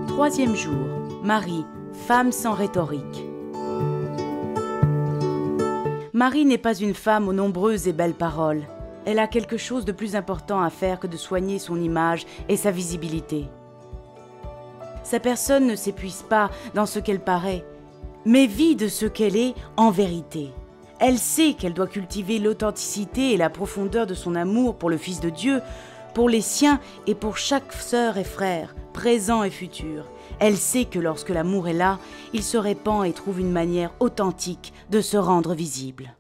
Troisième jour, Marie, femme sans rhétorique. Marie n'est pas une femme aux nombreuses et belles paroles. Elle a quelque chose de plus important à faire que de soigner son image et sa visibilité. Sa personne ne s'épuise pas dans ce qu'elle paraît, mais vit de ce qu'elle est en vérité. Elle sait qu'elle doit cultiver l'authenticité et la profondeur de son amour pour le Fils de Dieu, pour les siens et pour chaque sœur et frère, présent et futur. Elle sait que lorsque l'amour est là, il se répand et trouve une manière authentique de se rendre visible.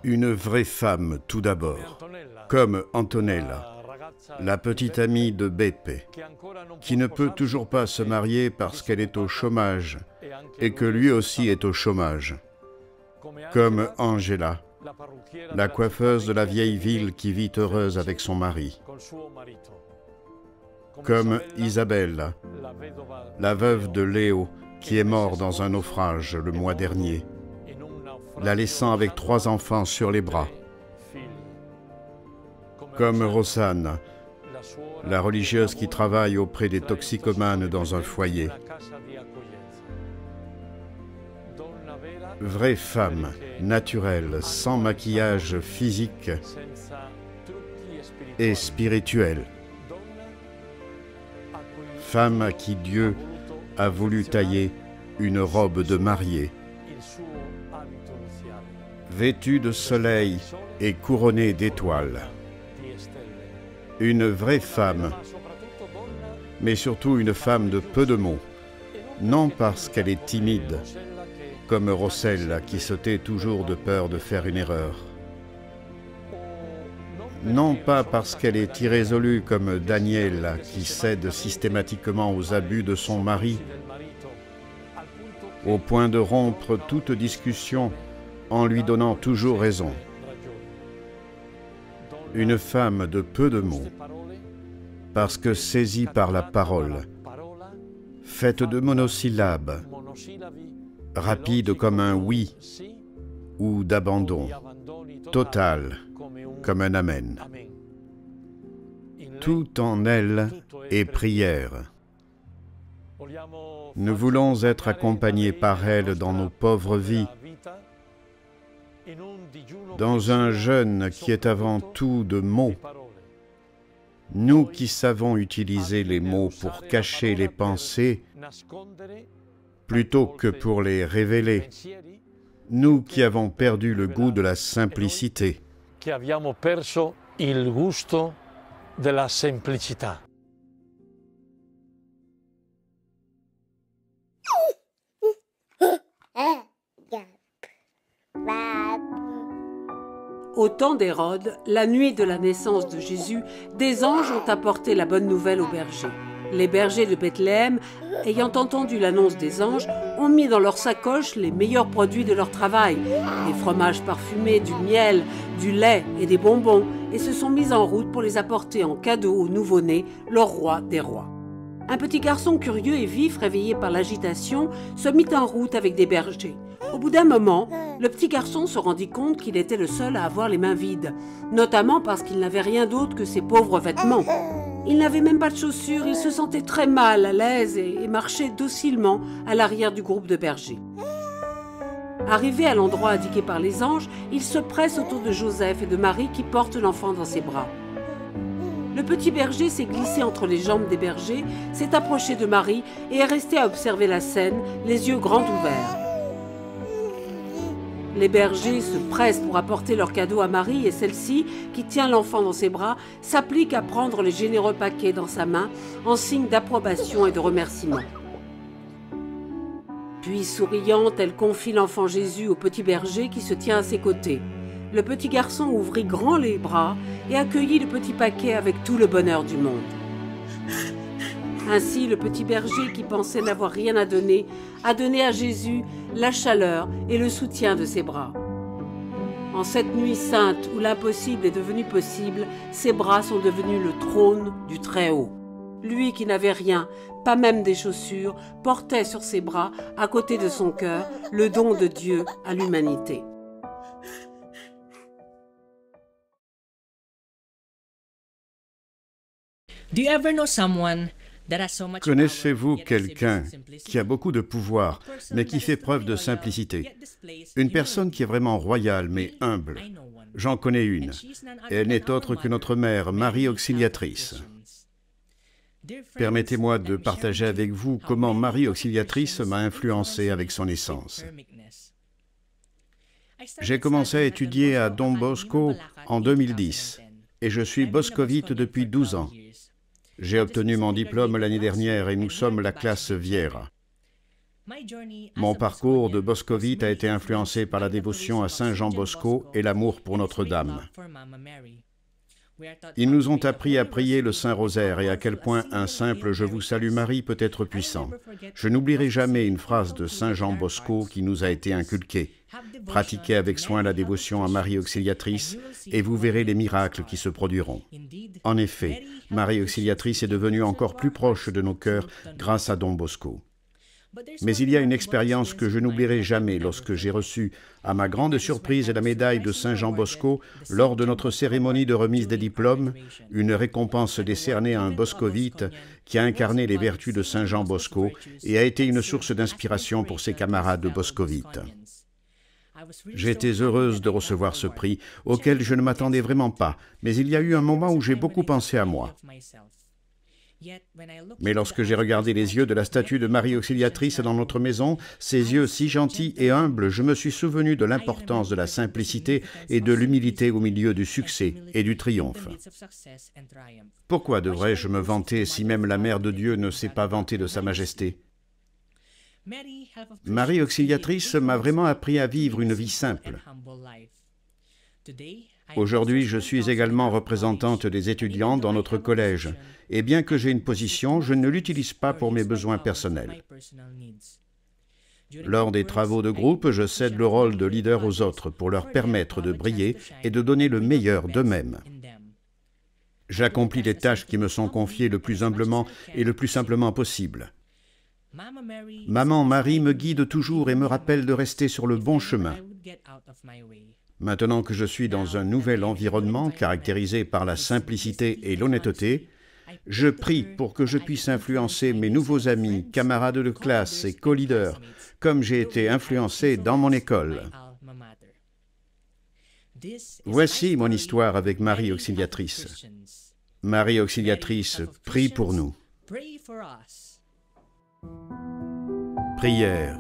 Une vraie femme tout d'abord, comme Antonella, la petite amie de Beppe, qui ne peut toujours pas se marier parce qu'elle est au chômage et que lui aussi est au chômage, comme Angela, la coiffeuse de la vieille ville qui vit heureuse avec son mari, comme Isabelle, la veuve de Léo qui est mort dans un naufrage le mois dernier, la laissant avec 3 enfants sur les bras, comme Rosanne, la religieuse qui travaille auprès des toxicomanes dans un foyer. Vraie femme, naturelle, sans maquillage physique et spirituel. Femme à qui Dieu a voulu tailler une robe de mariée. Vêtue de soleil et couronnée d'étoiles. Une vraie femme, mais surtout une femme de peu de mots, non parce qu'elle est timide, comme Rossella qui se tait toujours de peur de faire une erreur. Non pas parce qu'elle est irrésolue comme Daniela qui cède systématiquement aux abus de son mari, au point de rompre toute discussion en lui donnant toujours raison. Une femme de peu de mots, parce que saisie par la parole, faite de monosyllabes, rapide comme un oui ou d'abandon, total comme un amen. Tout en elle est prière. Nous voulons être accompagnés par elle dans nos pauvres vies, dans un jeûne qui est avant tout de mots. Nous qui savons utiliser les mots pour cacher les pensées plutôt que pour les révéler. Nous qui avons perdu le goût de la simplicité. Au temps d'Hérode, la nuit de la naissance de Jésus, des anges ont apporté la bonne nouvelle aux bergers. Les bergers de Bethléem, ayant entendu l'annonce des anges, ont mis dans leurs sacoches les meilleurs produits de leur travail, des fromages parfumés, du miel, du lait et des bonbons, et se sont mis en route pour les apporter en cadeau au nouveau-né, leur roi des rois. Un petit garçon curieux et vif, réveillé par l'agitation, se mit en route avec des bergers. Au bout d'un moment, le petit garçon se rendit compte qu'il était le seul à avoir les mains vides, notamment parce qu'il n'avait rien d'autre que ses pauvres vêtements. Il n'avait même pas de chaussures, il se sentait très mal à l'aise et marchait docilement à l'arrière du groupe de bergers. Arrivé à l'endroit indiqué par les anges, il se presse autour de Joseph et de Marie qui portent l'enfant dans ses bras. Le petit berger s'est glissé entre les jambes des bergers, s'est approché de Marie et est resté à observer la scène, les yeux grands ouverts. Les bergers se pressent pour apporter leur cadeau à Marie et celle-ci, qui tient l'enfant dans ses bras, s'applique à prendre les généreux paquets dans sa main en signe d'approbation et de remerciement. Puis, souriante, elle confie l'enfant Jésus au petit berger qui se tient à ses côtés. Le petit garçon ouvrit grand les bras et accueillit le petit paquet avec tout le bonheur du monde. Ainsi, le petit berger qui pensait n'avoir rien à donner, a donné à Jésus la chaleur et le soutien de ses bras. En cette nuit sainte où l'impossible est devenu possible, ses bras sont devenus le trône du Très-Haut. Lui qui n'avait rien, pas même des chaussures, portait sur ses bras, à côté de son cœur, le don de Dieu à l'humanité. Connaissez-vous quelqu'un qui a beaucoup de pouvoir, mais qui fait preuve de simplicité? Une personne qui est vraiment royale, mais humble. J'en connais une. Elle n'est autre que notre mère, Marie Auxiliatrice. Permettez-moi de partager avec vous comment Marie Auxiliatrice m'a influencé avec son essence. J'ai commencé à étudier à Don Bosco en 2010 et je suis boscovite depuis 12 ans. J'ai obtenu mon diplôme l'année dernière et nous sommes la classe Viera. Mon parcours de boscovite a été influencé par la dévotion à Saint Jean Bosco et l'amour pour Notre-Dame. Ils nous ont appris à prier le Saint-Rosaire et à quel point un simple « Je vous salue Marie » peut être puissant. Je n'oublierai jamais une phrase de Saint Jean Bosco qui nous a été inculquée. Pratiquez avec soin la dévotion à Marie Auxiliatrice et vous verrez les miracles qui se produiront. En effet, Marie Auxiliatrice est devenue encore plus proche de nos cœurs grâce à Don Bosco. Mais il y a une expérience que je n'oublierai jamais lorsque j'ai reçu, à ma grande surprise, la médaille de Saint Jean Bosco lors de notre cérémonie de remise des diplômes, une récompense décernée à un boscovite qui a incarné les vertus de Saint Jean Bosco et a été une source d'inspiration pour ses camarades boscovites. J'étais heureuse de recevoir ce prix, auquel je ne m'attendais vraiment pas, mais il y a eu un moment où j'ai beaucoup pensé à moi. Mais lorsque j'ai regardé les yeux de la statue de Marie Auxiliatrice dans notre maison, ses yeux si gentils et humbles, je me suis souvenu de l'importance de la simplicité et de l'humilité au milieu du succès et du triomphe. Pourquoi devrais-je me vanter si même la Mère de Dieu ne s'est pas vantée de sa majesté? Marie Auxiliatrice m'a vraiment appris à vivre une vie simple. Aujourd'hui, je suis également représentante des étudiants dans notre collège, et bien que j'ai une position, je ne l'utilise pas pour mes besoins personnels. Lors des travaux de groupe, je cède le rôle de leader aux autres pour leur permettre de briller et de donner le meilleur d'eux-mêmes. J'accomplis les tâches qui me sont confiées le plus humblement et le plus simplement possible. Maman Marie me guide toujours et me rappelle de rester sur le bon chemin. Maintenant que je suis dans un nouvel environnement caractérisé par la simplicité et l'honnêteté, je prie pour que je puisse influencer mes nouveaux amis, camarades de classe et co-leaders, comme j'ai été influencé dans mon école. Voici mon histoire avec Marie Auxiliatrice. Marie Auxiliatrice, prie pour nous. Prière.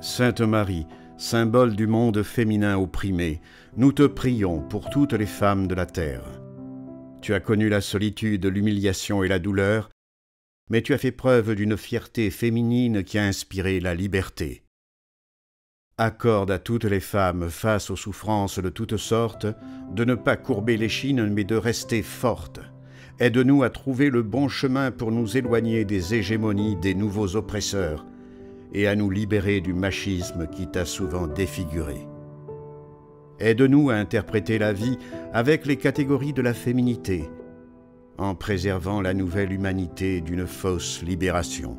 Sainte Marie, symbole du monde féminin opprimé, nous te prions pour toutes les femmes de la terre. Tu as connu la solitude, l'humiliation et la douleur, mais tu as fait preuve d'une fierté féminine qui a inspiré la liberté. Accorde à toutes les femmes, face aux souffrances de toutes sortes, de ne pas courber l'échine, mais de rester fortes. Aide-nous à trouver le bon chemin pour nous éloigner des hégémonies des nouveaux oppresseurs et à nous libérer du machisme qui t'a souvent défiguré. Aide-nous à interpréter la vie avec les catégories de la féminité, en préservant la nouvelle humanité d'une fausse libération.